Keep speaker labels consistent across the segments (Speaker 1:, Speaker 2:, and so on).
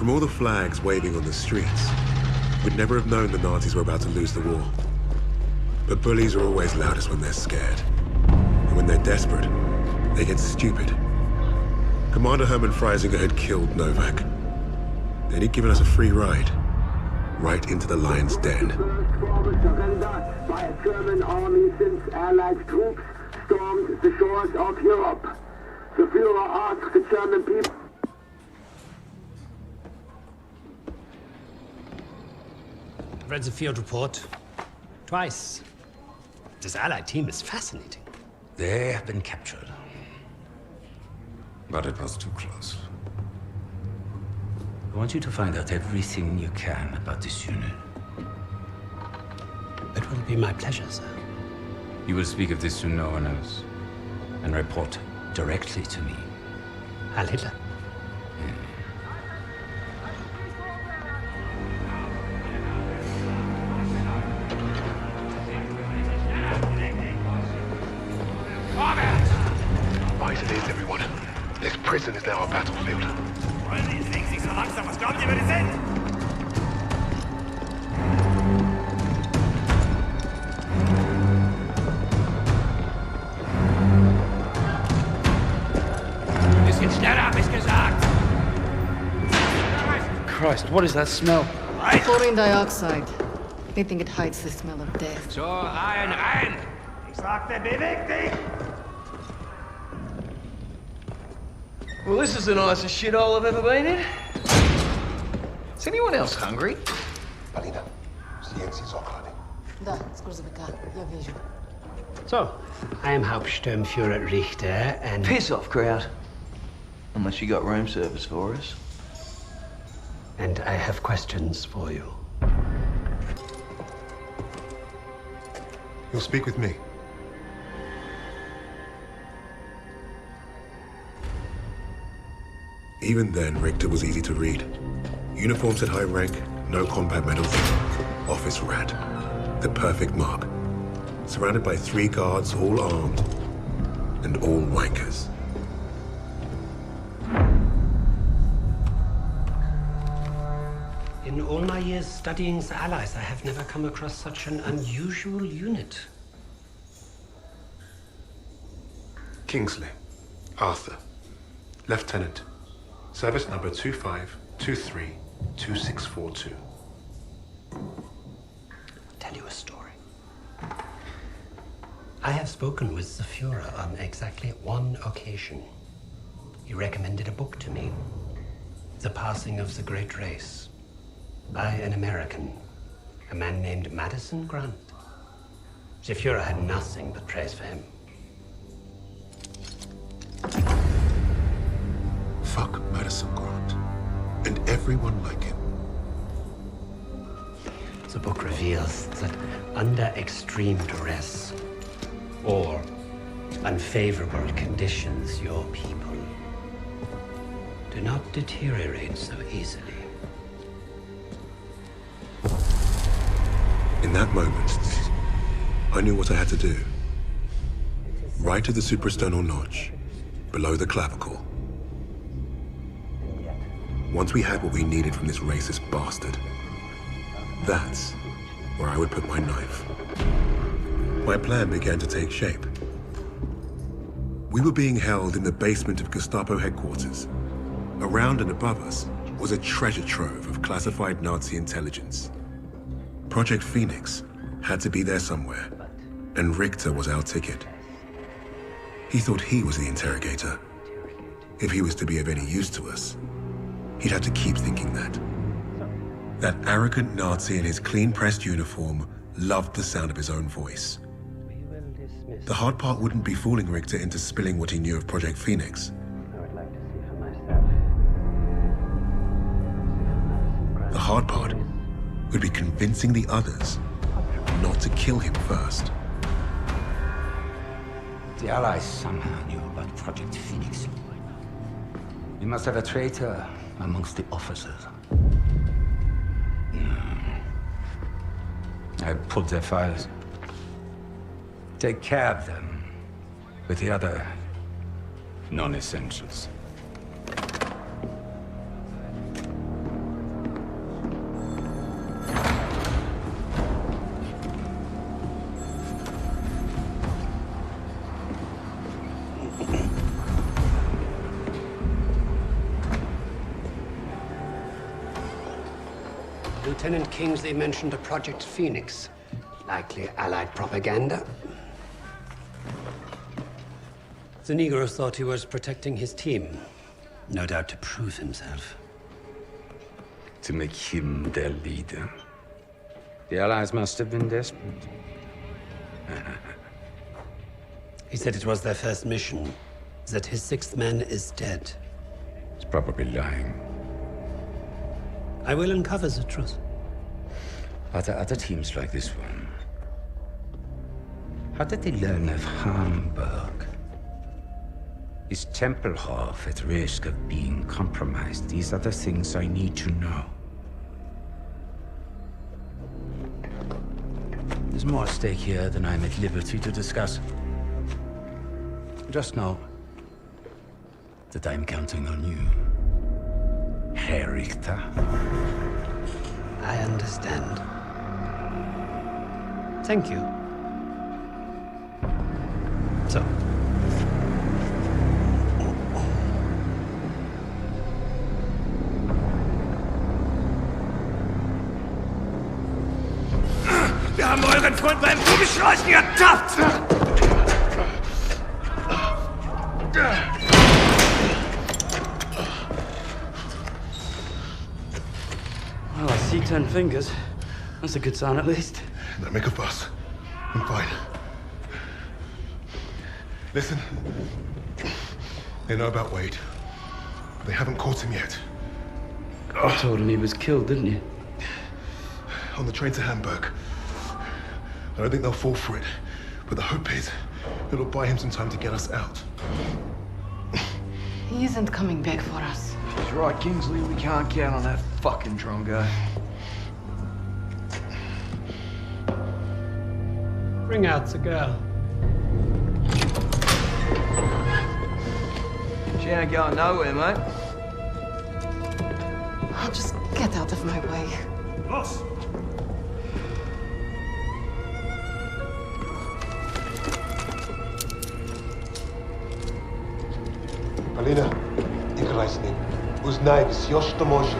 Speaker 1: From all the flags waving on the streets, we'd never have known the Nazis were about to lose the war. But bullies are always loudest when they're scared. And when they're desperate, they get stupid. Commander Hermann Freisinger had killed Novak. Then he'd given us a free ride, right into the lion's den.
Speaker 2: Forward surrender by a German army since Allied troops stormed the shores of Europe. The Führer asked the German people.
Speaker 3: I've read the field report twice. This Allied team is fascinating.
Speaker 4: They have been captured. But it was too close. I want you to find out everything you can about this unit.
Speaker 3: It will be my pleasure, sir.
Speaker 4: You will speak of this to no one else, and report directly to me.
Speaker 3: Heil Hitler.
Speaker 5: Right it is, everyone. This prison is now our battlefield.
Speaker 6: Wollen die Dings nicht so langsam? Was glaubt ihr, wer die sind? Ein bisschen schneller, hab ich gesagt!
Speaker 7: Christ, what is that smell?
Speaker 8: Chlorine dioxide. They think it hides the smell of death.
Speaker 6: So, rein! Ich sagte, beweg dich!
Speaker 7: Well, this is the nicest shithole I've ever been in. Is anyone else hungry?
Speaker 5: Polina, silenci z ochrany.
Speaker 8: Da, z gruzowika. Ja wierzę.
Speaker 3: So, I am Hauptsturmführer Richter, and
Speaker 7: Piss off, crowd. Unless you got room service for us.
Speaker 3: I have questions for you.
Speaker 1: You'll speak with me. Even then, Richter was easy to read. Uniform said high rank, no combat medals. Office rat. The perfect mark. Surrounded by 3 guards, all armed, and all wankers.
Speaker 3: In all my years studying the Allies, I have never come across such an unusual unit.
Speaker 1: Kingsley. Arthur. Lieutenant. Service number 25232642.
Speaker 3: Tell you a story. I have spoken with the Führer on exactly one occasion. He recommended a book to me. The Passing of the Great Race. By an American. A man named Madison Grant. The Führer had nothing but praise for him.
Speaker 1: Fuck Madison Grant. And everyone like him.
Speaker 3: The book reveals that under extreme duress or unfavorable conditions, your people do not deteriorate so easily.
Speaker 1: In that moment, I knew what I had to do. Right at the suprasternal notch, below the clavicle. Once we had what we needed from this racist bastard, that's where I would put my knife. My plan began to take shape. We were being held in the basement of Gestapo headquarters. Around and above us was a treasure trove of classified Nazi intelligence. Project Phoenix had to be there somewhere, and Richter was our ticket. He thought he was the interrogator. If he was to be of any use to us, he'd have to keep thinking that. That arrogant Nazi in his clean-pressed uniform loved the sound of his own voice. The hard part wouldn't be fooling Richter into spilling what he knew of Project Phoenix. The hard part would be convincing the others not to kill him first.
Speaker 4: The Allies somehow knew about Project Phoenix. You must have a traitor amongst the officers. I pulled their files. Take care of them with the other non-essentials.
Speaker 3: Lieutenant Kingsley mentioned a Project Phoenix. Likely Allied propaganda. The Negro thought he was protecting his team. No doubt to prove himself.
Speaker 4: To make him their leader. The Allies must have been desperate.
Speaker 3: He said it was their first mission, that his sixth man is dead.
Speaker 4: He's probably lying.
Speaker 3: I will uncover the truth.
Speaker 4: Are there other teams like this one? How did they learn of Hamburg? Is Tempelhof at risk of being compromised? These are the things I need to know. There's more at stake here than I'm at liberty to discuss. Just know that I'm counting on you, Herr Richter.
Speaker 3: I understand. Thank you. So.
Speaker 6: Wir haben euren Freund beim Kugelschleusen ertappt!
Speaker 9: Well, I see 10 fingers. That's a good sign, at least.
Speaker 5: Don't make a fuss. I'm fine. Listen. They know about Wade. But they haven't caught him yet.
Speaker 9: You told him he was killed, didn't you?
Speaker 5: On the train to Hamburg. I don't think they'll fall for it. But the hope is it'll buy him some time to get us out.
Speaker 8: He isn't coming back for us.
Speaker 7: He's right, Kingsley. We can't count on that fucking Drongo.
Speaker 3: Bring out the girl.
Speaker 7: She ain't going nowhere, mate.
Speaker 8: I'll just get out of my way.
Speaker 6: Los!
Speaker 5: Alina, играй с ним. Узнай все, что можешь.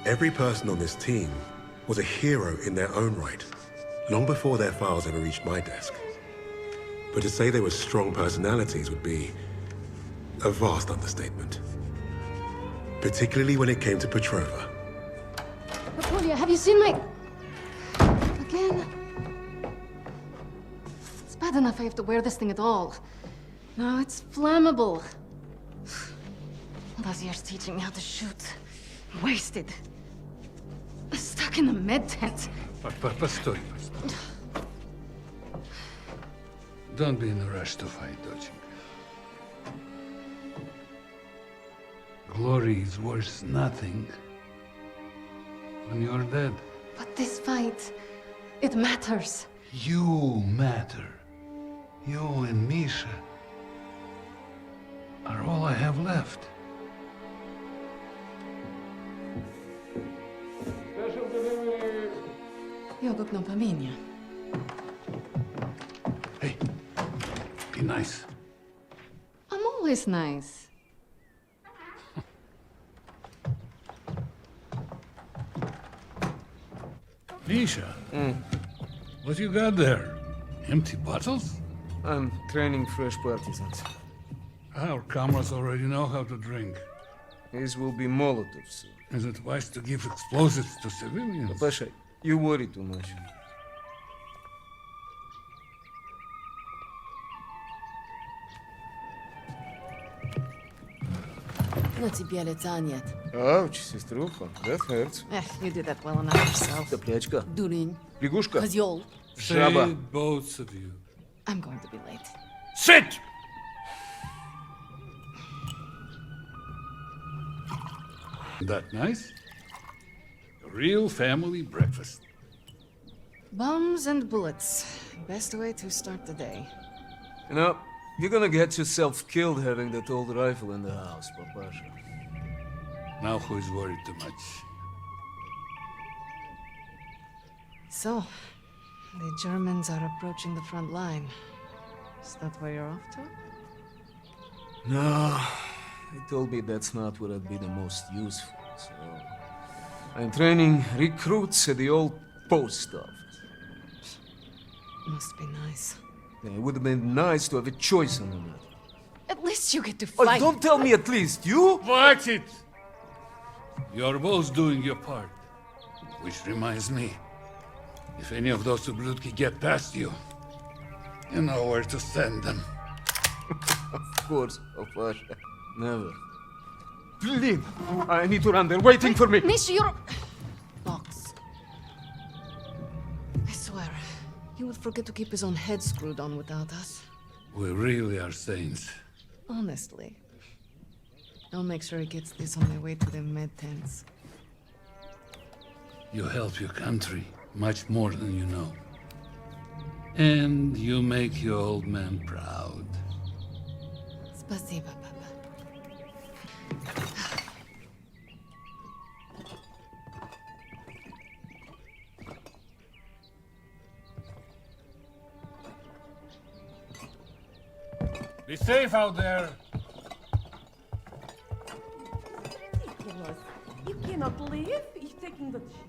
Speaker 1: Every person on this team was a hero in their own right, long before their files ever reached my desk. But to say they were strong personalities would be a vast understatement. Particularly when it came to Petrova.
Speaker 8: Napoleon, have you seen my... Again? It's bad enough I have to wear this thing at all. Now it's flammable. All those years teaching me how to shoot. Wasted. Stuck in a med tent.
Speaker 10: Постой. Don't be in a rush to fight, доченька. Glory is worth nothing when you're dead.
Speaker 8: But this fight, it matters.
Speaker 10: You matter. You and Misha are all I have left.
Speaker 8: Jogok no pamięć.
Speaker 10: Hey, be nice.
Speaker 8: I'm always nice.
Speaker 10: Misha, what you got there? Empty bottles?
Speaker 7: I'm training fresh partisans.
Speaker 10: Our comrades already know how to drink.
Speaker 7: These will be Molotovs.
Speaker 10: Is it wise to give explosives to civilians?
Speaker 7: Pasha, you worry too much.
Speaker 8: На тебе лица нет.
Speaker 7: Ouch, сеструха, that hurts.
Speaker 8: You did that well enough yourself.
Speaker 7: Топлячка.
Speaker 8: Дурень.
Speaker 7: Лягушка.
Speaker 8: Козёл.
Speaker 7: Жаба.
Speaker 10: Say it, both of you.
Speaker 8: I'm going to be late.
Speaker 10: Sit! That nice? A real family breakfast.
Speaker 8: Bombs and bullets. Best way to start the day.
Speaker 7: You know, you're gonna get yourself killed having that old rifle in the house, Papasha.
Speaker 10: Now who is worried too much?
Speaker 8: So,
Speaker 11: The Germans are approaching the front line. Is that where you're off to?
Speaker 12: No, they told me that's not where I'd be the most useful, so... I'm training recruits at the old post office.
Speaker 11: Must be nice.
Speaker 12: Yeah, it would have been nice to have a choice on the matter.
Speaker 11: At least you get to
Speaker 12: Oh,
Speaker 11: fight!
Speaker 12: don't tell me at least, you?
Speaker 10: Watch it! You're both doing your part. Which reminds me, if any of those Ubludki get past you, you know where to send them.
Speaker 12: Of course, Opasha. Never. Please, I need to run. They're waiting for me.
Speaker 11: Nish, you're... Box. I swear, he would forget to keep his own head screwed on without us.
Speaker 10: We really are saints.
Speaker 11: Honestly. I'll make sure he gets this on the way to the med tents.
Speaker 10: You help your country much more than you know. And you make your old man proud.
Speaker 11: Спасибо, Papa.
Speaker 10: Be safe out there.
Speaker 13: Ridiculous. You cannot leave. He's taking the chip.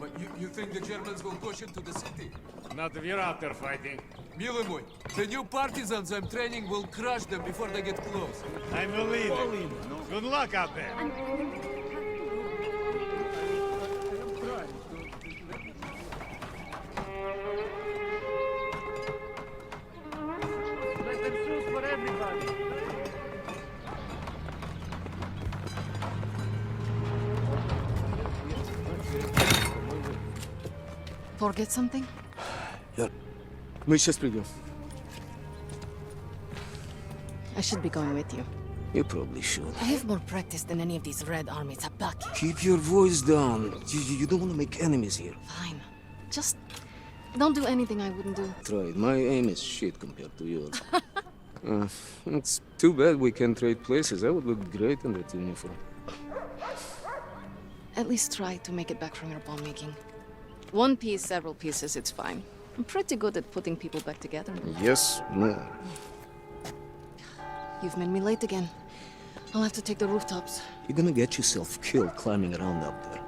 Speaker 12: But you think the Germans will push into the city?
Speaker 10: Not if you're out there fighting.
Speaker 12: Milo mój, the new partisans I'm training will crush them before they get close.
Speaker 6: I believe it. Good luck out there.
Speaker 9: Let them choose for everybody.
Speaker 11: Forget something?
Speaker 12: Мы сейчас придем.
Speaker 11: I should be going with you.
Speaker 12: You probably should.
Speaker 11: I have more practice than any of these Red Army tabaki.
Speaker 12: Keep your voice down. You don't want to make enemies here.
Speaker 11: Fine. Just don't do anything I wouldn't do.
Speaker 12: Try it. My aim is shit compared to yours. It's too bad we can't trade places. I would look great in that uniform.
Speaker 11: At least try to make it back from your bomb making. One piece, several pieces, it's fine. I'm pretty good at putting people back together.
Speaker 12: Yes, no.
Speaker 11: You've made me late again. I'll have to take the rooftops.
Speaker 12: You're gonna get yourself killed climbing around up there.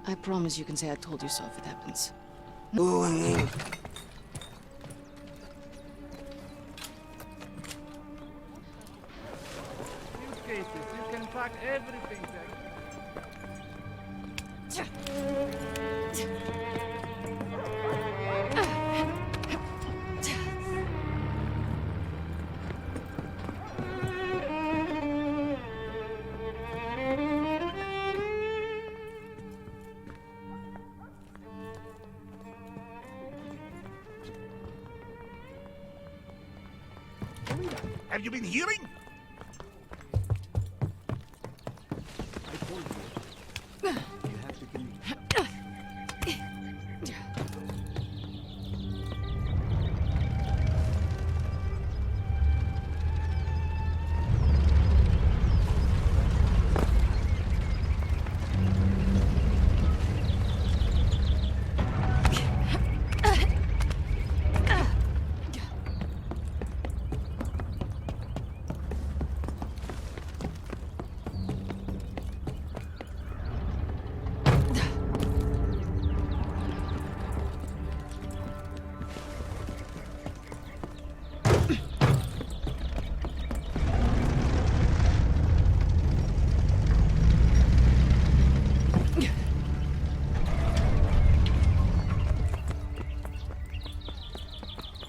Speaker 11: I promise you can say I told you so if it happens.
Speaker 12: Oh,
Speaker 9: Suitcases, you can pack everything there.
Speaker 6: Have you been hearing?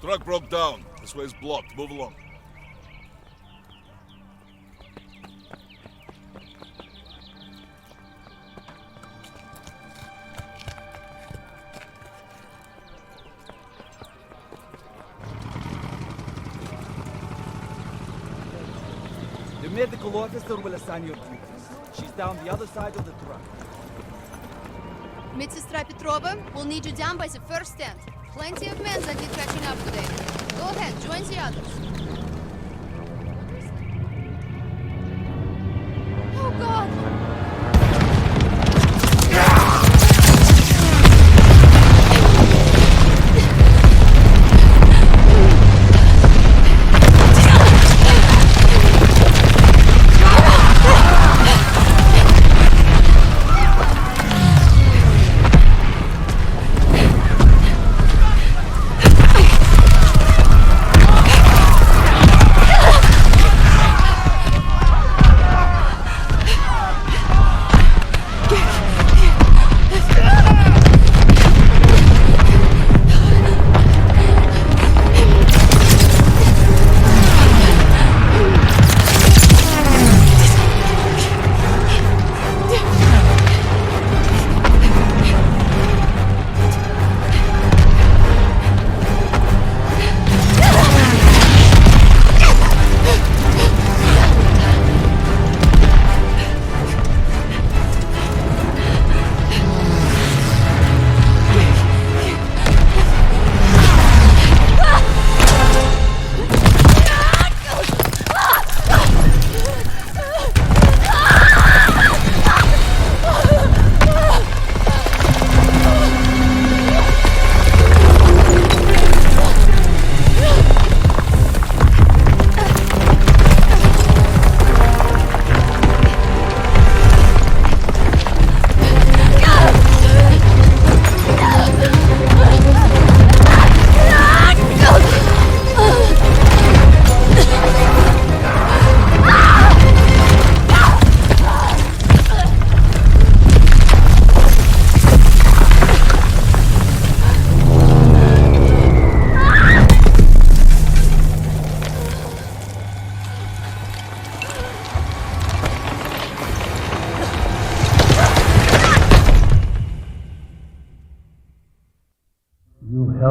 Speaker 14: Truck broke down. This way's blocked. Move along.
Speaker 15: The medical officer will assign your duties. She's down the other side of the truck.
Speaker 16: Medsister Petrova, we'll need you down by the first stand. Plenty of men that need catching up today. Go ahead, join the others. Oh, God!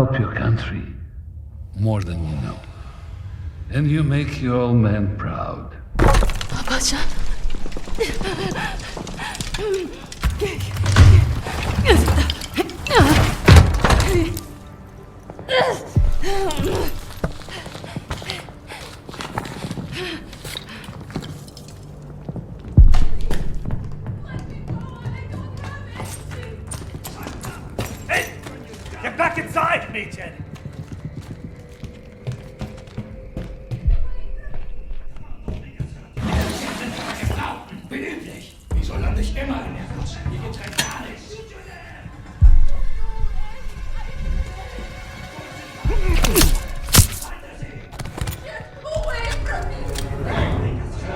Speaker 10: help your country more than you know. And you make your old man proud.
Speaker 8: Pasha.
Speaker 6: Hey! Get back inside, Mädchen!
Speaker 17: Wie soll er nicht immer in der Flasche? Hier gibt's rein gar nichts.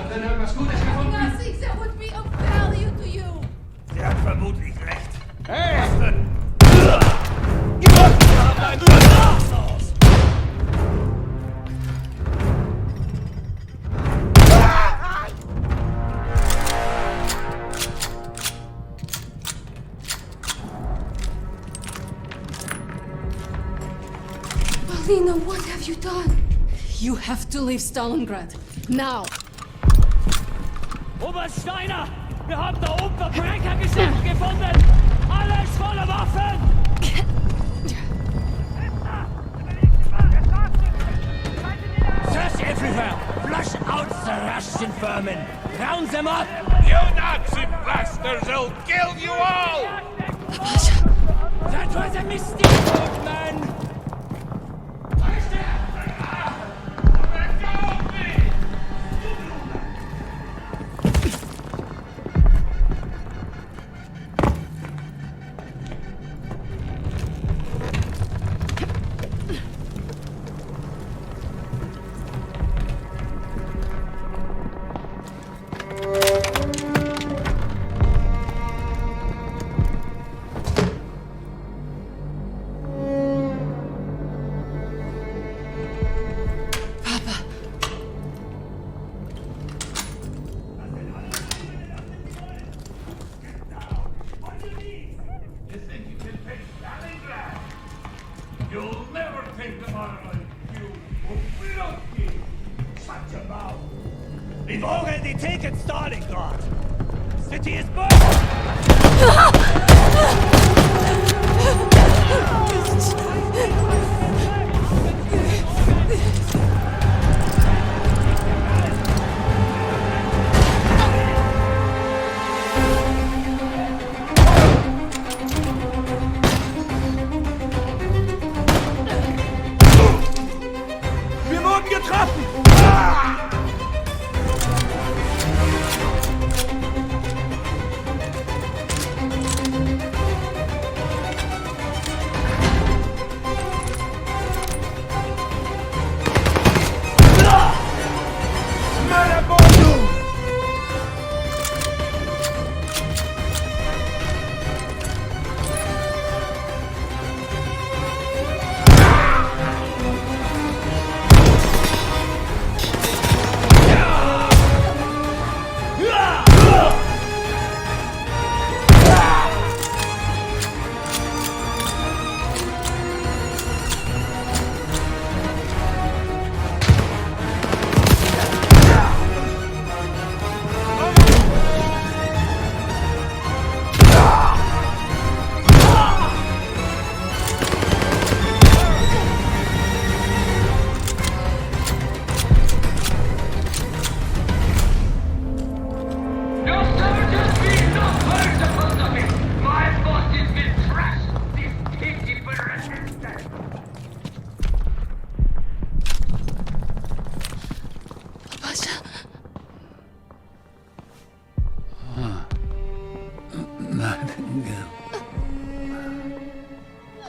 Speaker 6: Wenn irgendwas Gutes gefunden?
Speaker 16: Nothing that would be of value to you.
Speaker 6: Sie hat vermutlich recht.
Speaker 17: Hey!
Speaker 6: Was denn?
Speaker 8: Alina, what have you done? You have to leave Stalingrad. Now.
Speaker 18: Oberst Steiner! Wir haben da oben Verbrechergeschichten gefunden! Alles voller Waffen!
Speaker 17: Search everywhere! Flush out the Russian vermin! Round them up!
Speaker 14: You Nazi bastards! I'll kill you all!
Speaker 18: That was a mistake, old man!
Speaker 6: You'll never take them out of you. Shut your mouth.
Speaker 18: We've already taken Stalingrad. City is
Speaker 17: Wir wurden getroffen!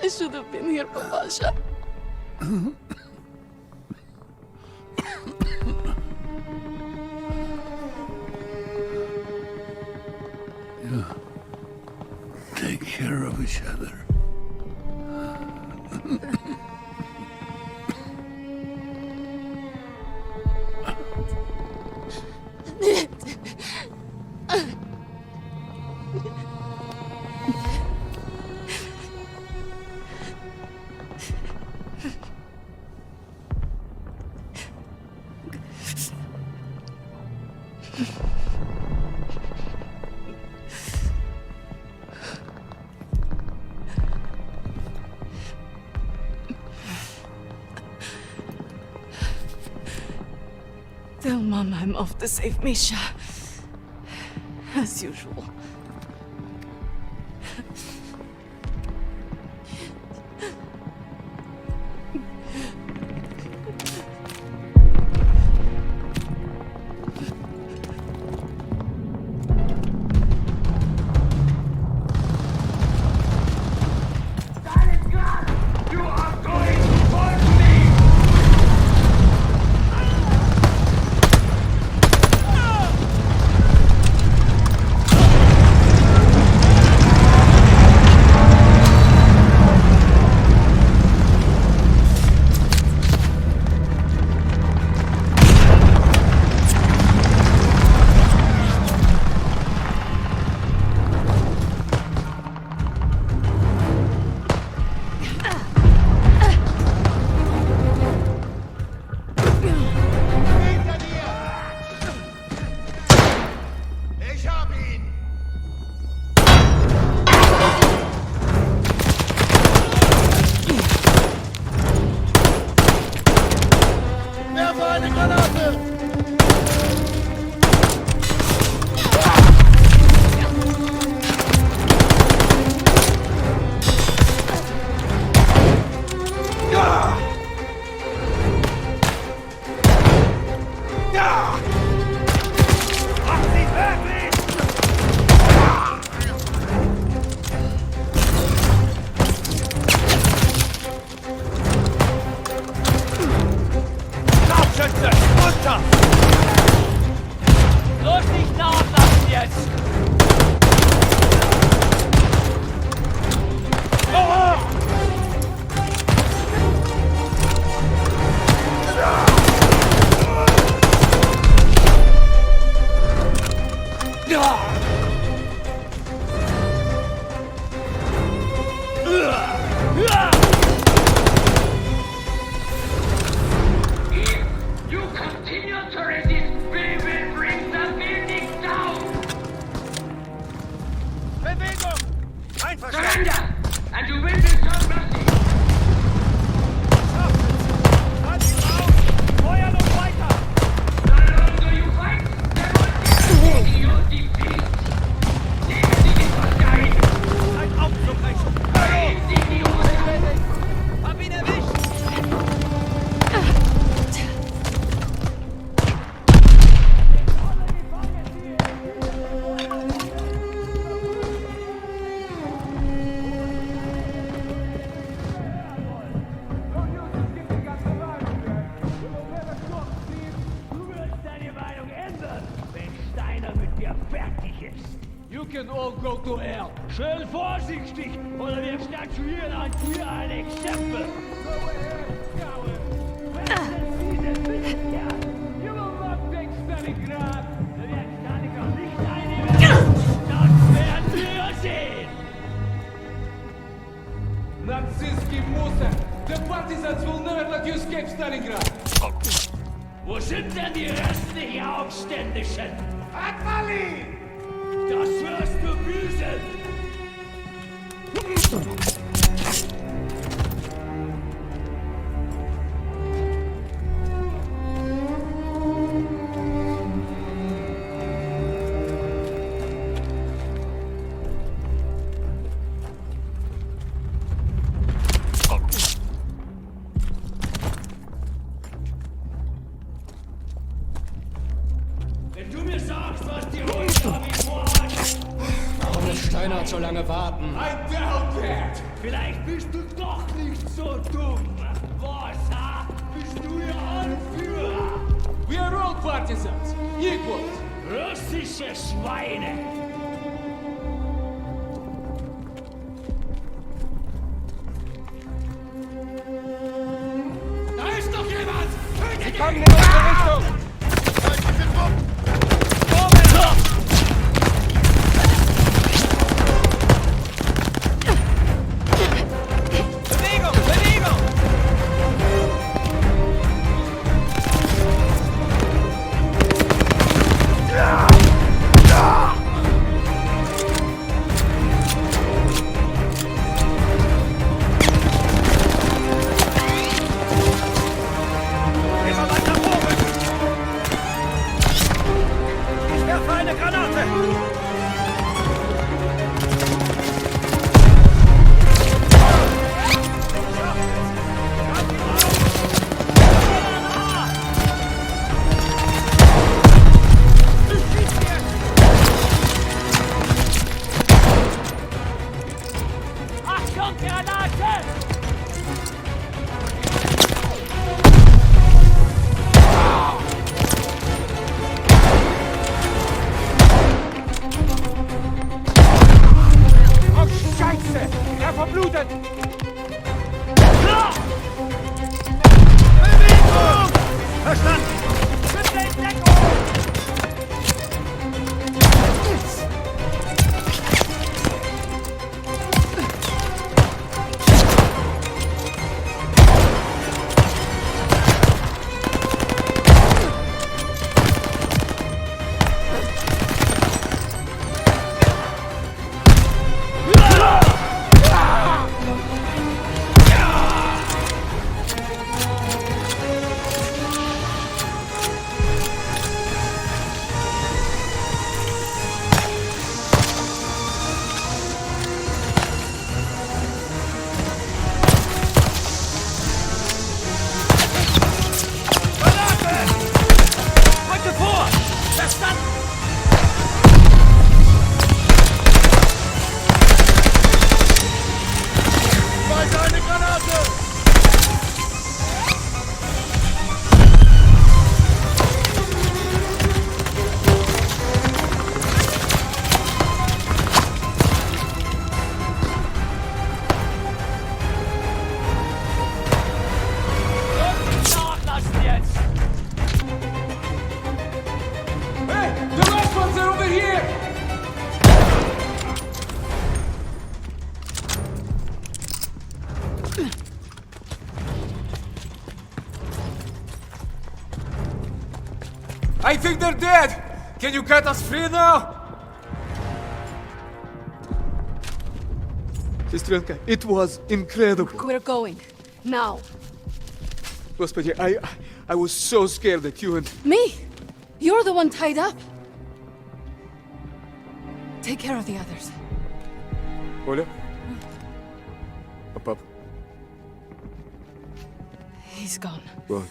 Speaker 8: I should have been here, Papasha.
Speaker 10: Yeah. Take care of each other.
Speaker 8: Tell Mom I'm off to save Misha. As usual.
Speaker 18: You can all go to hell. Schön vorsichtig, oder wir statuieren an dir ein Exempel. Go ahead, coward. You will not take Stalingrad. Wir werden Stalingrad nicht einnehmen. Das werden wir sehen.
Speaker 12: Nazisti Musa! The partisans will never let you escape Stalingrad!
Speaker 18: Wo sind denn die restlichen Aufständischen?
Speaker 12: Atmali!
Speaker 18: Das wirst du büßen! Wenn du mir sagst, was die Rundgabe vorhat,
Speaker 12: warum muss Steiner so lange warten?
Speaker 18: I doubt that! Vielleicht bist du doch nicht so dumm! Was, ha? Bist du ihr Anführer?
Speaker 12: We are all partisans! Equals!
Speaker 18: Russische Schweine!
Speaker 12: Da ist doch jemand!
Speaker 18: Sie kommen in unsere Richtung!
Speaker 12: Ja!
Speaker 6: Verstanden! Bitte in Deckung!
Speaker 12: I think they're dead! Can you cut us free now? Сестренка, it was incredible.
Speaker 11: We're going. Now.
Speaker 12: Господи, I was so scared that you and...
Speaker 11: Me? You're the one tied up. Take care of the others.
Speaker 12: Оля? А пап?
Speaker 11: He's gone.
Speaker 12: Gone.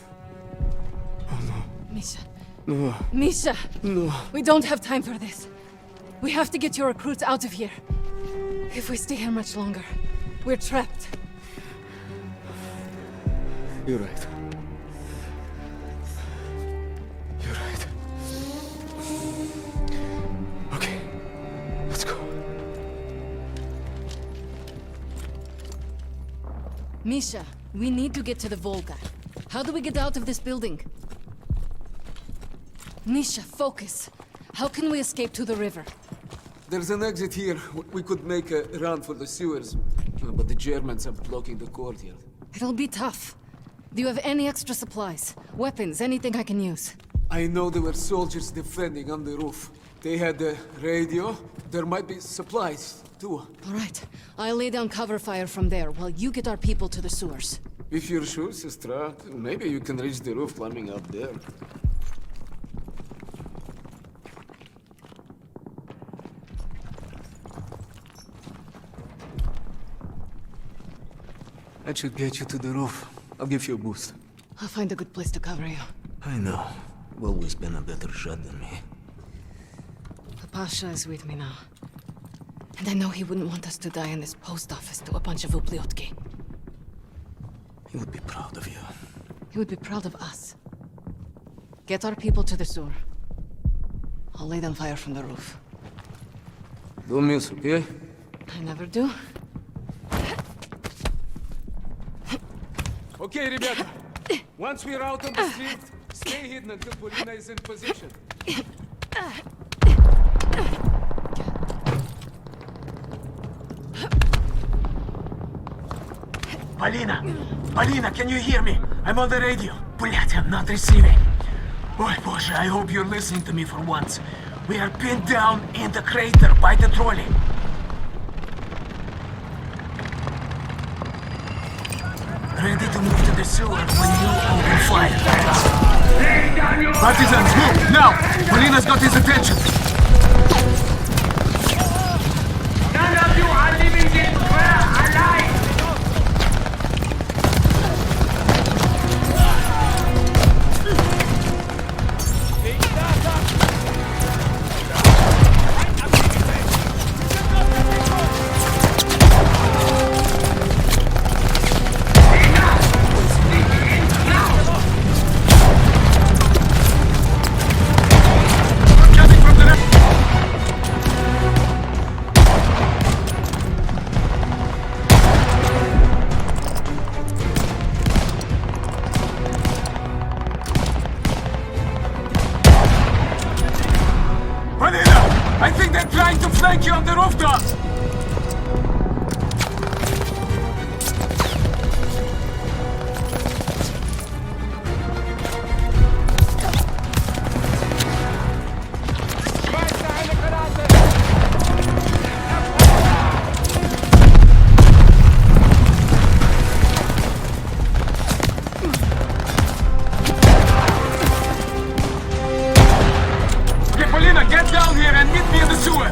Speaker 12: Oh no.
Speaker 11: Misha.
Speaker 12: No.
Speaker 11: Misha!
Speaker 12: No.
Speaker 11: We don't have time for this. We have to get your recruits out of here. If we stay here much longer, we're trapped.
Speaker 12: You're right. You're right. Okay. Let's go.
Speaker 11: Misha, we need to get to the Volga. How do we get out of this building? Misha, focus. How can we escape to the river?
Speaker 12: There's an exit here. We could make a run for the sewers. But the Germans are blocking the courtyard.
Speaker 11: It'll be tough. Do you have any extra supplies? Weapons, anything I can use?
Speaker 12: I know there were soldiers defending on the roof. They had a radio. There might be supplies, too.
Speaker 11: All right. I'll lay down cover fire from there while you get our people to the sewers.
Speaker 12: If you're sure, Sestra, maybe you can reach the roof climbing up there. That should get you to the roof. I'll give you a boost.
Speaker 11: I'll find a good place to cover you.
Speaker 12: I know. You've always been a better shot than me.
Speaker 11: The Pasha is with me now. And I know he wouldn't want us to die in this post office to a bunch of ubliotki.
Speaker 12: He would be proud of you.
Speaker 11: He would be proud of us. Get our people to the sewer. I'll lay down fire from the roof.
Speaker 12: Don't miss, okay?
Speaker 11: I never do.
Speaker 12: Okay, ребята. Once we're out on the street, stay hidden until Polina is in position.
Speaker 19: Polina! Polina, can you hear me? I'm on the radio. Блять, I'm not receiving. Ой, боже, I hope you're listening to me for once. We are pinned down in the crater by the trolley. Ready to move to the sewer when you open fire. Partisans, move! Now! Polina's got his attention!
Speaker 6: None of you are leaving this square alive!
Speaker 19: Coming from the left! trying to flank you on the rooftops! Get down here and meet me in the sewer!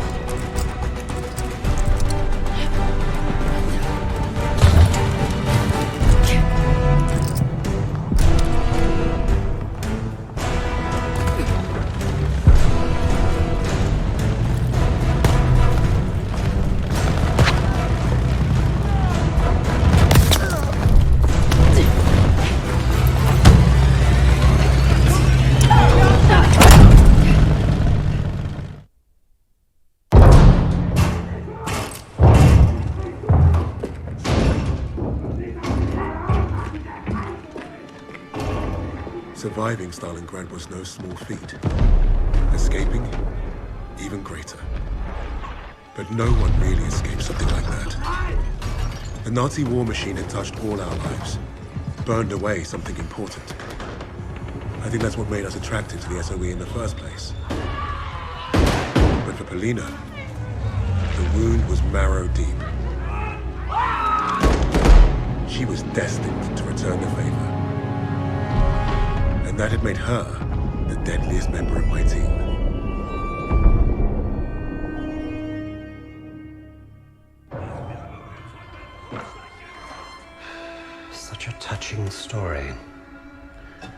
Speaker 1: Surviving Stalingrad was no small feat. Escaping, even greater. But no one really escaped something like that. The Nazi war machine had touched all our lives, burned away something important. I think that's what made us attracted to the SOE in the first place. But for Polina, the wound was marrow deep. She was destined to return the favor. And that had made her the deadliest member of my team.
Speaker 3: Such a touching story. You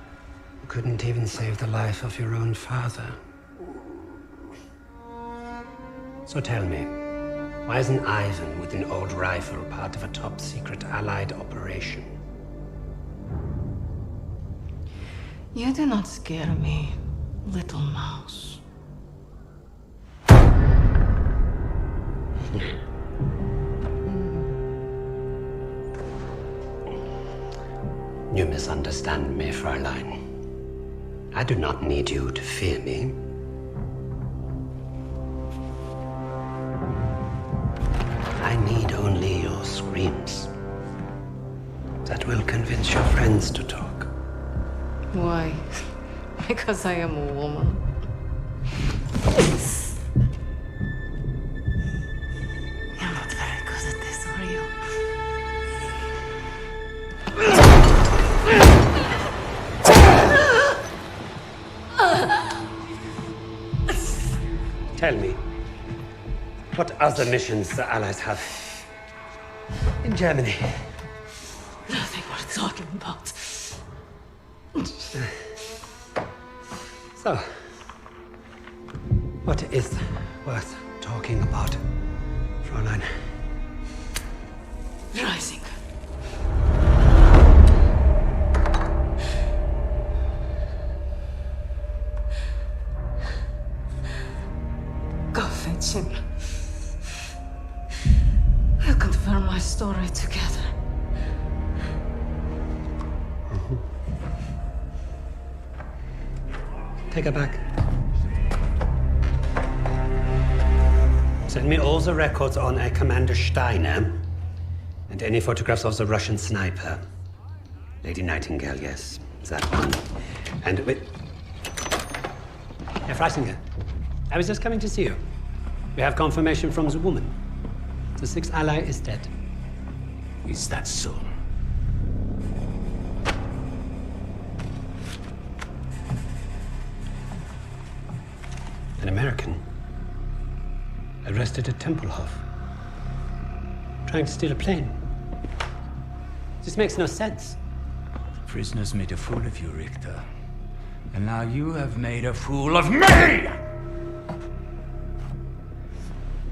Speaker 3: couldn't even save the life of your own father. So tell me, why isn't Ivan with an old rifle part of a top-secret Allied operation?
Speaker 11: You do not scare me, little mouse.
Speaker 3: You misunderstand me, Fräulein. I do not need you to fear me. I need only your screams. That will convince your friends to talk.
Speaker 11: Why? Because I am a woman. You're not very good at this, are you?
Speaker 3: Tell me, what other missions the Allies have in Germany?
Speaker 11: Nothing worth talking about.
Speaker 3: So, what is worth talking about, Fräulein?
Speaker 11: Rising. Go fetch him. We'll confirm my story together.
Speaker 3: Take her back. Send me all the records on a Commander Steiner and any photographs of the Russian sniper. Lady Nightingale, yes, that one. And wait. Herr Freisinger, I was just coming to see you. We have confirmation from the woman. The sixth ally is dead.
Speaker 4: Is that so?
Speaker 3: An American arrested at Tempelhof, trying to steal a plane. This makes no sense.
Speaker 4: The prisoners made a fool of you, Richter. And now you have made a fool of me!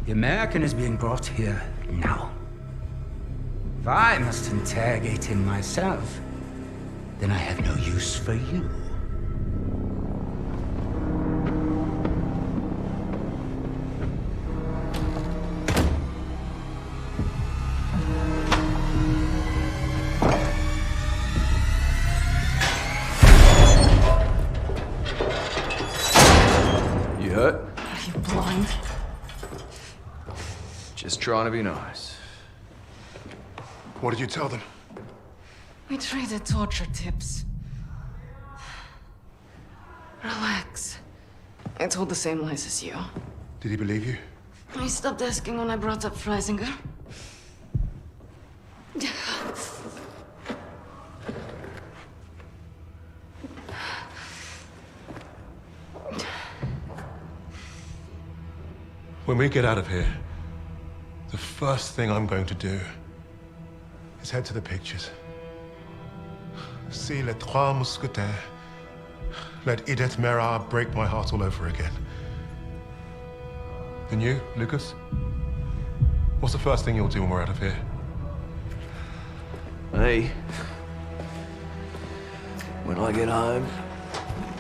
Speaker 4: The American is being brought here now. If I must interrogate him myself, then I have no use for you.
Speaker 11: Are you blind?
Speaker 7: Just trying to be nice.
Speaker 5: What did you tell them?
Speaker 11: We traded torture tips. Relax. I told the same lies as you.
Speaker 5: Did he believe you?
Speaker 11: He stopped asking when I brought up Freisinger.
Speaker 5: When we get out of here, the first thing I'm going to do is head to the pictures. See Les Trois Mousquetaires. Let Edith Merard break my heart all over again. And you, Lucas? What's the first thing you'll do when we're out of here?
Speaker 7: Hey. When I get home,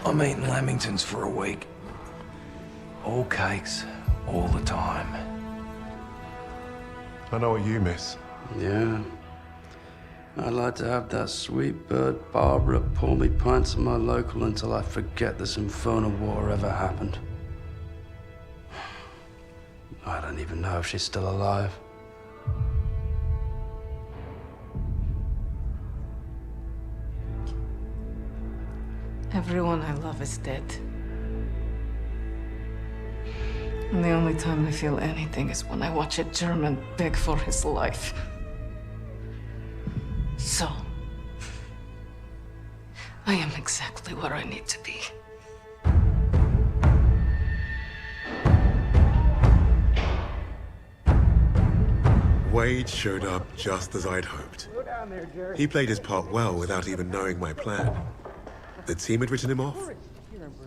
Speaker 7: I'm eating Lamingtons for a week. All cakes, all the time.
Speaker 5: I know what you miss.
Speaker 9: Yeah. I'd like to have that sweet bird Barbara pour me pints of my local until I forget this infernal war ever happened. I don't even know if she's still alive.
Speaker 11: Everyone I love is dead. And the only time I feel anything is when I watch a German beg for his life. So, I am exactly where I need to be.
Speaker 1: Wade showed up just as I'd hoped. He played his part well without even knowing my plan. The team had written him off,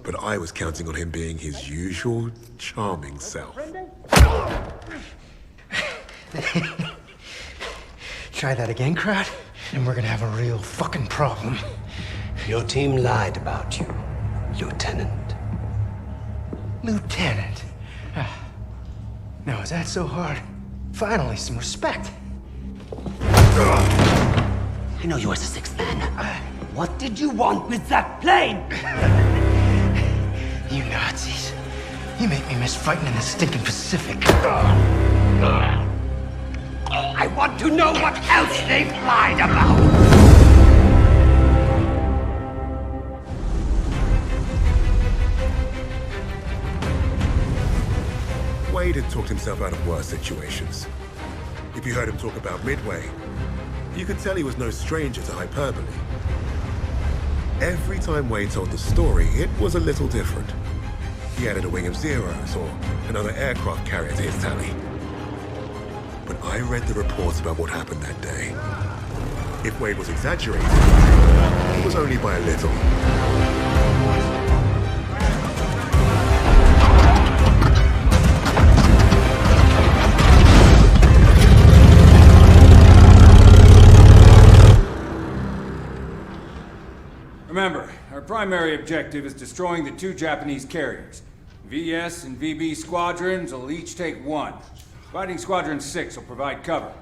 Speaker 1: but I was counting on him being his usual charming self.
Speaker 3: Try that again, crowd, and we're gonna have a real fucking problem. Your team lied about you, Lieutenant. Lieutenant? Now, is that so hard? Finally, some respect. I know you as the sixth man. What did you want with that plane? You Nazis. You make me miss fighting in the stinking Pacific. I want to know what else they've lied about.
Speaker 1: Wade had talked himself out of worse situations. If you heard him talk about Midway, you could tell he was no stranger to hyperbole. Every time Wade told the story, it was a little different. He added a wing of Zeros or another aircraft carrier to his tally. But I read the reports about what happened that day. If Wade was exaggerating, it was only by a little.
Speaker 20: Remember, our primary objective is destroying the 2 Japanese carriers. VS and VB squadrons will each take 1. Fighting Squadron 6 will provide cover.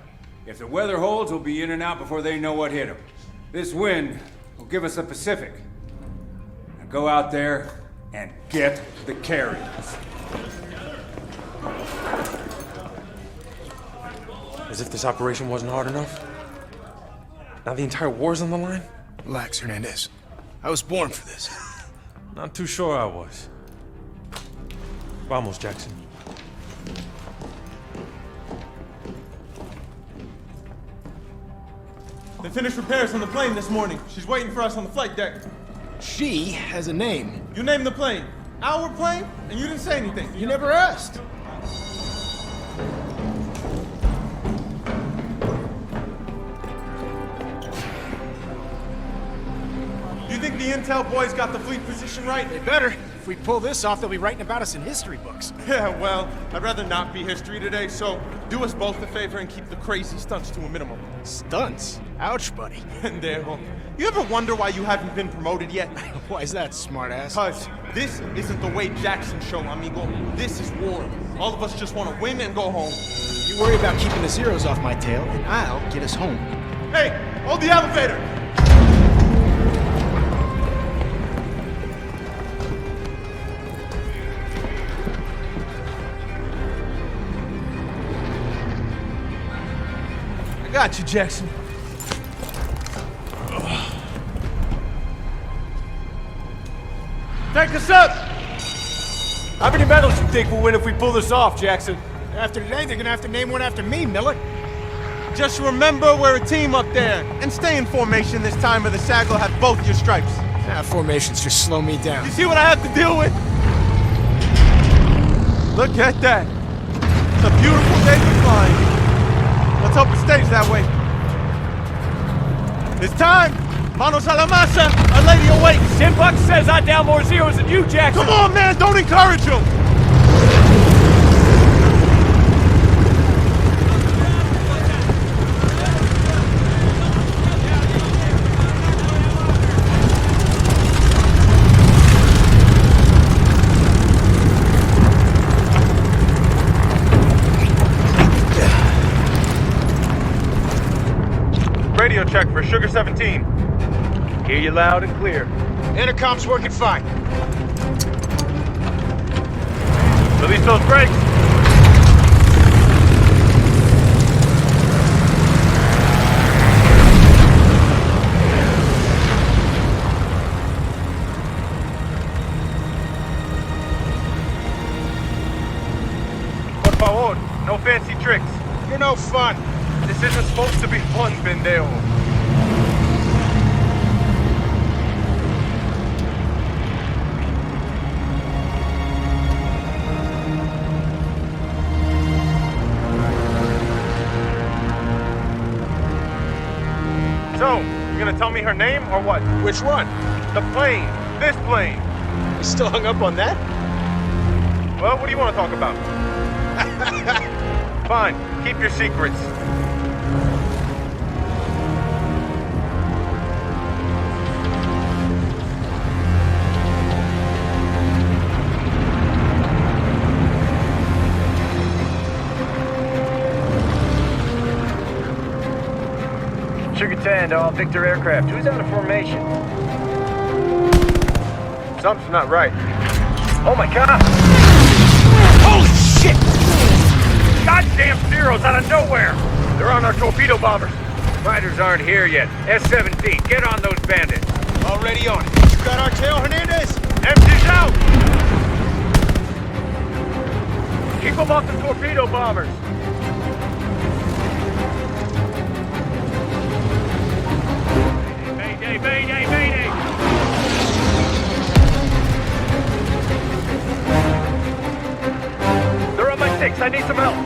Speaker 20: If the weather holds, we'll be in and out before they know what hit them. This wind will give us the Pacific. Now go out there and get the carriers.
Speaker 21: As if this operation wasn't hard enough. Now the entire war's on the line?
Speaker 22: Relax, Hernandez. I was born for this.
Speaker 21: Not too sure I was. Vamos, Jackson.
Speaker 23: They finished repairs on the plane this morning. She's waiting for us on the flight deck.
Speaker 22: She has a name.
Speaker 23: You named the plane. Our plane? And you didn't say anything.
Speaker 22: You never asked.
Speaker 23: You think the intel boys got the fleet position right?
Speaker 22: They better. If we pull this off, they'll be writing about us in history books.
Speaker 23: Yeah, well, I'd rather not be history today, so do us both a favor and keep the crazy stunts to a minimum.
Speaker 22: Stunts? Ouch, buddy.
Speaker 23: Pendejo. You ever wonder why you haven't been promoted yet?
Speaker 22: Why is that, smartass?
Speaker 23: Cause this isn't the Wade Jackson show, amigo. This is war. All of us just want to win and go home.
Speaker 22: You worry about keeping the Zeros off my tail, and I'll get us home.
Speaker 23: Hey, hold the elevator! Got you, Jackson. Take us up! How many medals you think we'll win if we pull this off, Jackson?
Speaker 22: After today, they're gonna have to name one after me, Miller.
Speaker 23: Just remember we're a team up there. And stay in formation this time or the SAG will have both your stripes.
Speaker 22: Formations just slow me down.
Speaker 23: You see what I have to deal with? Look at that. It's a beautiful day for flying. Let's hope it stays that way. It's time! Manos a la masa! Our lady awaits!
Speaker 17: Simbuck says I down more zeros than you, Jackson!
Speaker 23: Come on, man! Don't encourage him! Radio check for Sugar 17. Hear you loud and clear.
Speaker 22: Intercom's working fine.
Speaker 23: Release those brakes. Por favor, no fancy tricks.
Speaker 22: You're no fun.
Speaker 23: This isn't supposed to be fun, pendejo. So, you gonna tell me her name or what?
Speaker 22: Which one?
Speaker 23: The plane. This plane.
Speaker 22: You still hung up on that?
Speaker 23: Well, what do you want to talk about? Fine, keep your secrets.
Speaker 2: Sugar 10 to all Victor aircraft. Who's out of formation?
Speaker 23: Something's not right.
Speaker 2: Oh my god!
Speaker 23: Holy shit!
Speaker 2: Goddamn Zeros out of nowhere! They're on our torpedo bombers. Fighters aren't here yet. S-17, get on those bandits.
Speaker 22: Already on it. You got our tail, Hernandez?
Speaker 23: Empties out!
Speaker 2: Keep them off the torpedo bombers. Mayday, mayday, mayday! They're on my 6. I need some help.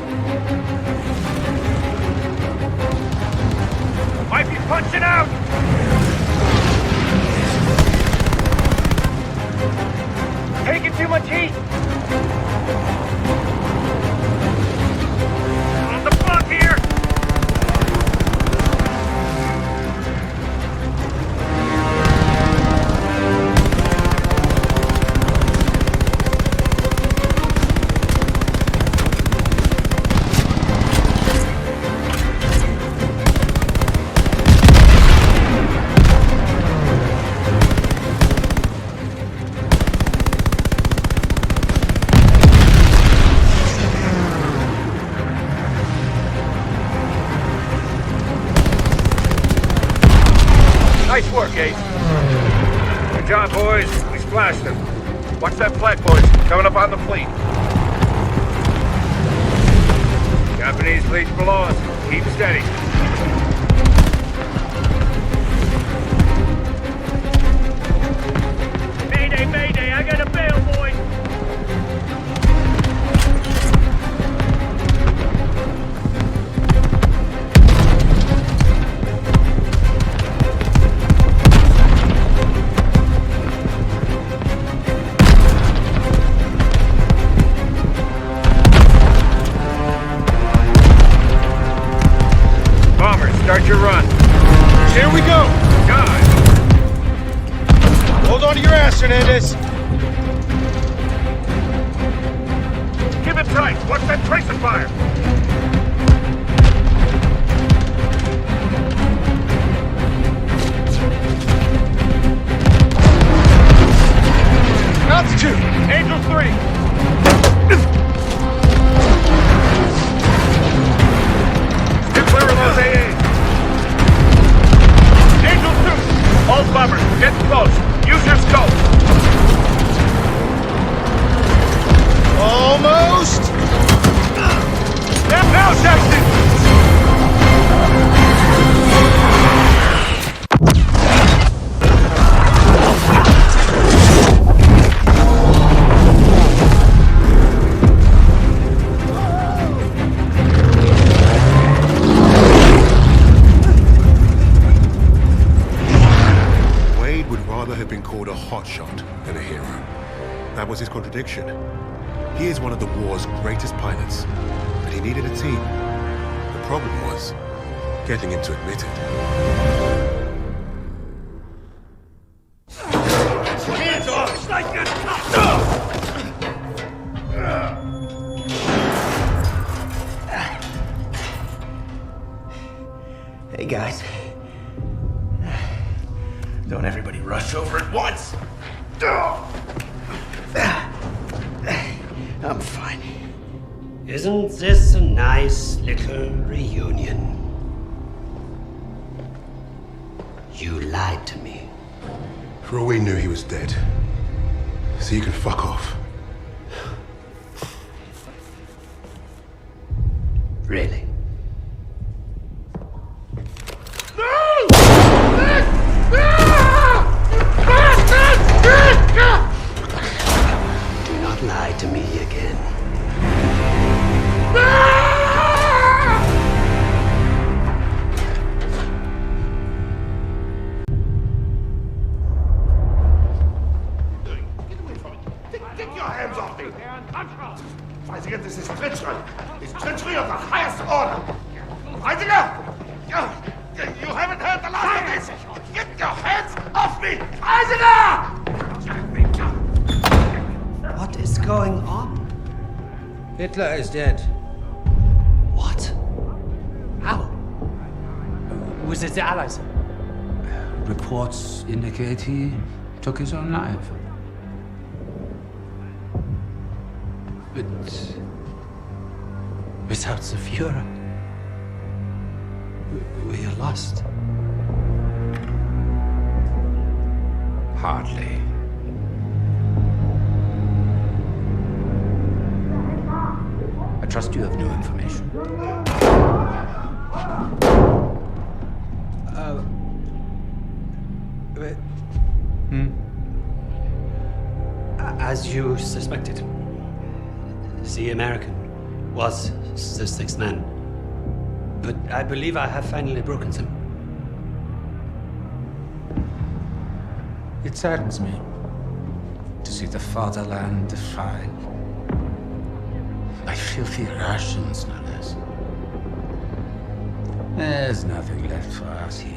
Speaker 2: Might be punching out! Taking too much heat! On the block here!
Speaker 23: Nice work, Ace.
Speaker 2: Good job, boys. We splashed them.
Speaker 23: Watch that flag, boys. Coming up on the fleet.
Speaker 2: Japanese fleet's below us. Keep steady. Mayday, mayday. I got a bail, boys. Start your run.
Speaker 22: Here we go.
Speaker 2: God.
Speaker 22: Hold on to your ass, Hernandez.
Speaker 2: Keep it tight. Watch that tracer fire.
Speaker 23: Altitude. Angel 3.
Speaker 2: Still clear of those AAs.
Speaker 1: have been called a hotshot and a hero. That was his contradiction. He is one of the war's greatest pilots, but he needed a team. The problem was getting him to admit it.
Speaker 18: Hands off! It's like this!
Speaker 19: Hey guys. Don't everybody rush over at once. I'm fine.
Speaker 3: Isn't this a nice little reunion? You lied to me.
Speaker 1: For all we knew, he was dead. So you can fuck off.
Speaker 3: Really? Do not lie to me again.
Speaker 18: Take your hands off me! Weisiger, this is treachery! It's treachery of the highest order! Weisiger! You haven't heard the last of this! Get your hands off me! Weisiger!
Speaker 3: What is going on?
Speaker 4: Hitler is dead.
Speaker 3: What? How? Was it the Allies?
Speaker 4: Reports indicate he took his own life.
Speaker 3: But without the Führer, we are lost.
Speaker 4: Hardly. I trust you have new information.
Speaker 3: As you suspected, the American was the sixth man. But I believe I have finally broken them.
Speaker 4: It saddens me to see the fatherland defiled by filthy Russians, no less. There's nothing left for us here.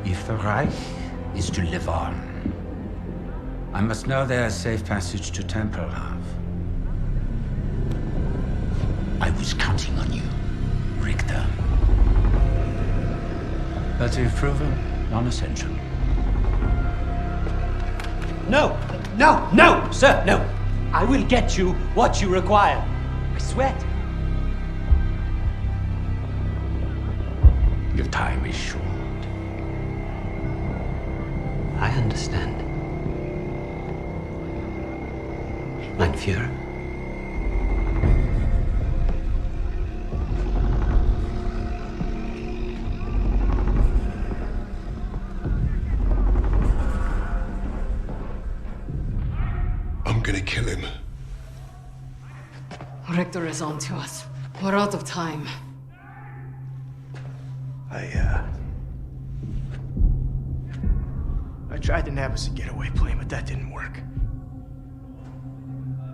Speaker 4: If the Reich is to live on, I must know there's safe passage to Tempelhof. I was counting on you, Richter. But you've proven non-essential.
Speaker 3: No! No! No! Sir, no! I will get you what you require. I swear.
Speaker 4: Your time is short.
Speaker 3: I understand. Mein Führer.
Speaker 1: I'm gonna kill him.
Speaker 11: Richter is on to us. We're out of time.
Speaker 22: I tried to nab us a getaway plane, but that didn't work.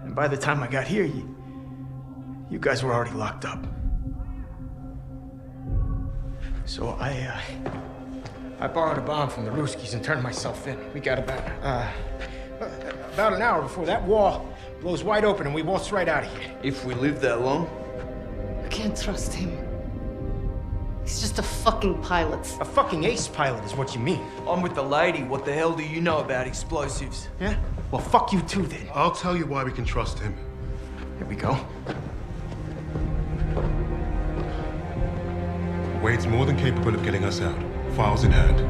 Speaker 22: And by the time I got here, you guys were already locked up. So I borrowed a bomb from the Ruskies and turned myself in. We got about an hour before that wall blows wide open and we waltz right out of here.
Speaker 7: If we live that long?
Speaker 11: I can't trust him. He's just a fucking pilot.
Speaker 22: A fucking ace pilot is what you mean.
Speaker 7: I'm with the lady. What the hell do you know about explosives?
Speaker 22: Yeah? Well, fuck you too, then.
Speaker 1: I'll tell you why we can trust him.
Speaker 22: Here we go.
Speaker 1: Wade's more than capable of getting us out. Files in hand.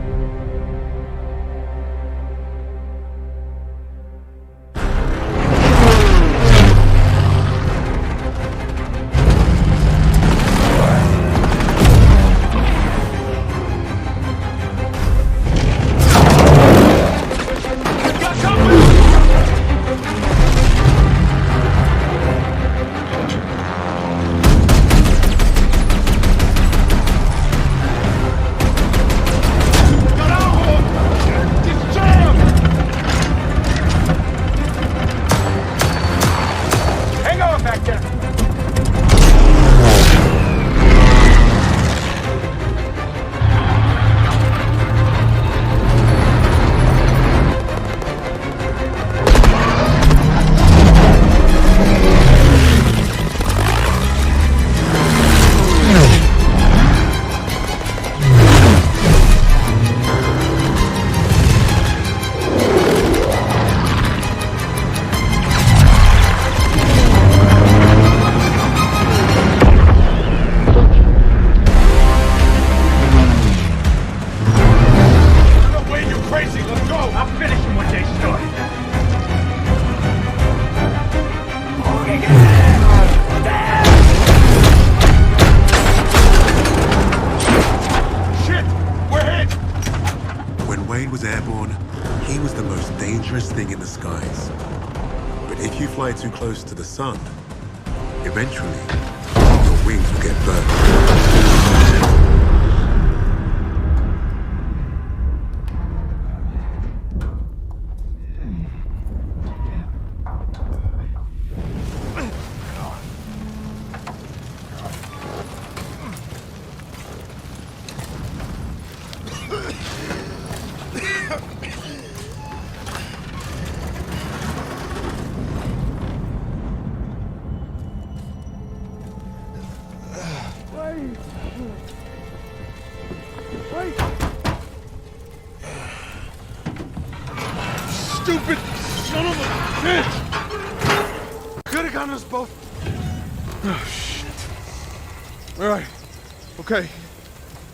Speaker 1: When Wade was airborne, he was the most dangerous thing in the skies. But if you fly too close to the sun, eventually, your wings will get burned.
Speaker 23: Stupid son of a bitch! Could have gotten us both. Oh, shit. All right. Okay.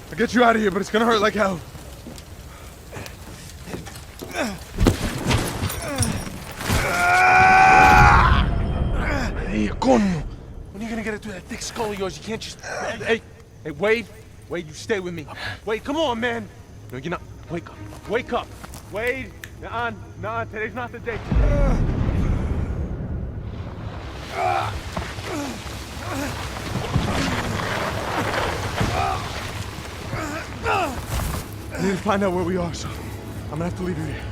Speaker 23: I'll get you out of here, but it's gonna hurt like hell. Hey, coño. When are you gonna get it through that thick skull of yours? You can't just... Hey, Wade. Wade, you stay with me. Wade, come on, man. No, you're not. Wake up. Wake up. Wade. Nah, today's not the day. I need to find out where we are, so I'm gonna have to leave you here.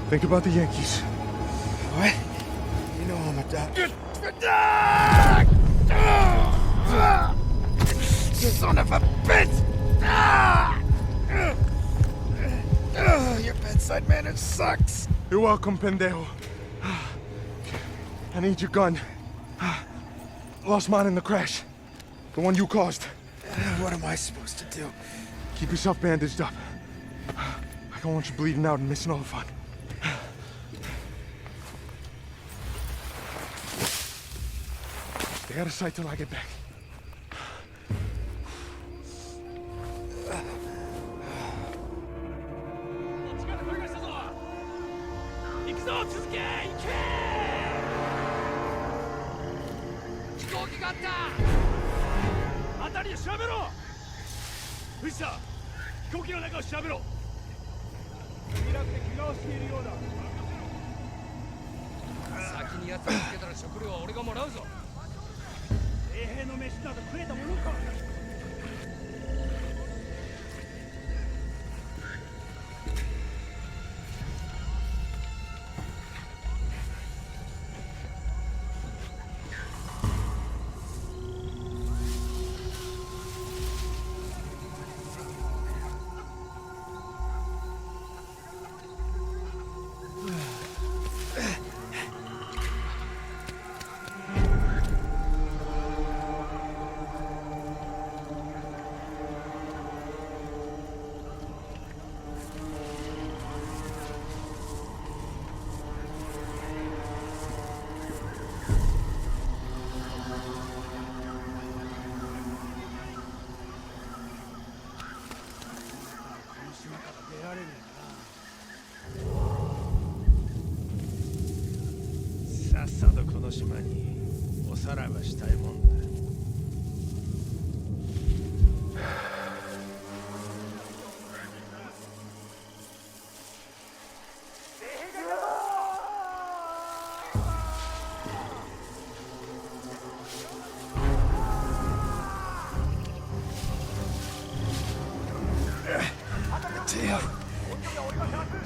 Speaker 23: Think about the Yankees.
Speaker 22: What? You know I'm a doctor.
Speaker 23: Son of a bitch!
Speaker 22: Your bedside manner sucks.
Speaker 23: You're welcome, pendejo. I need your gun. Lost mine in the crash. The one you caused.
Speaker 22: What am I supposed to do?
Speaker 23: Keep yourself bandaged up. I don't want you bleeding out and missing all the fun. Stay out of sight till I get back.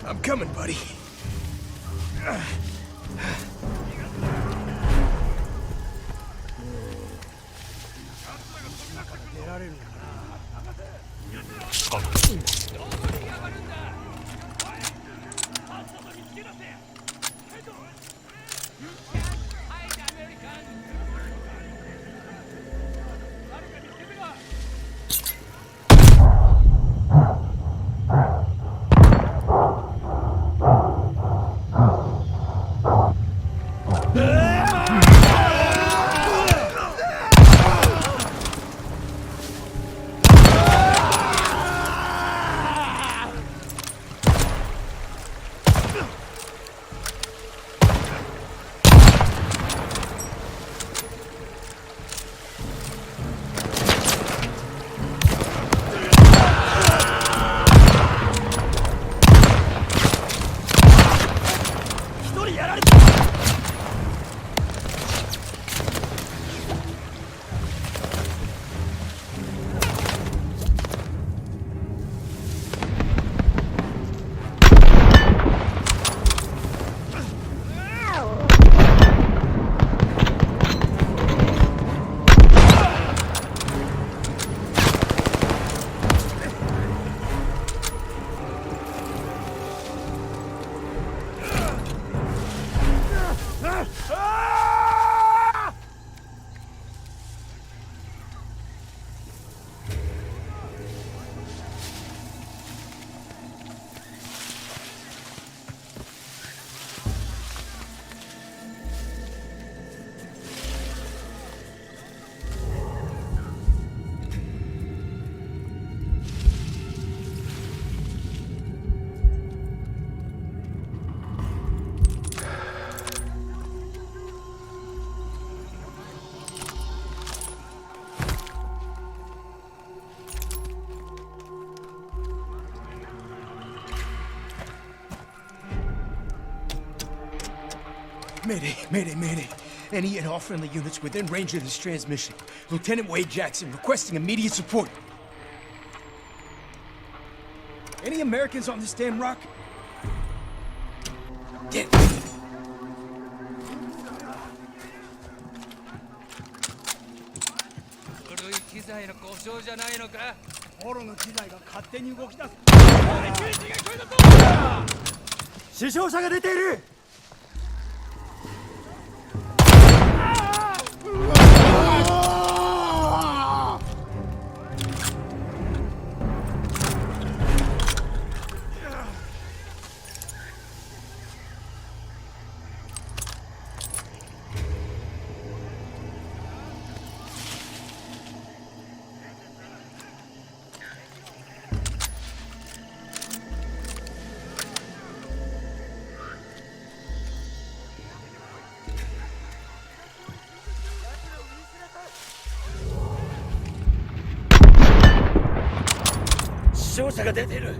Speaker 22: I'm coming, buddy.
Speaker 19: Mayday. Any and all friendly units within range of this transmission. Lieutenant Wade Jackson requesting immediate support. Any Americans on this damn rock? Get.
Speaker 17: 機材の故障じゃないのか？フォロの機材が勝手に動き出す。刑事が聞こえたぞ！死傷者が出ている！死傷者が出ている。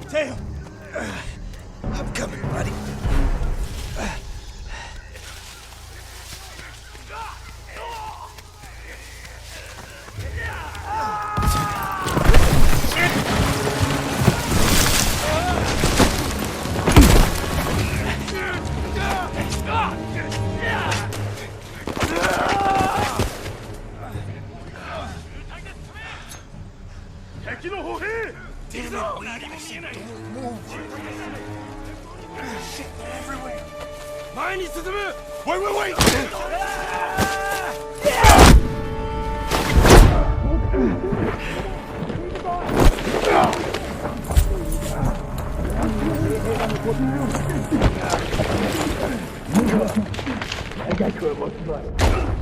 Speaker 17: Tail! I'm coming, buddy. Damn it, Weed, I said don't move. Shit, they're everywhere. Wait! I got you,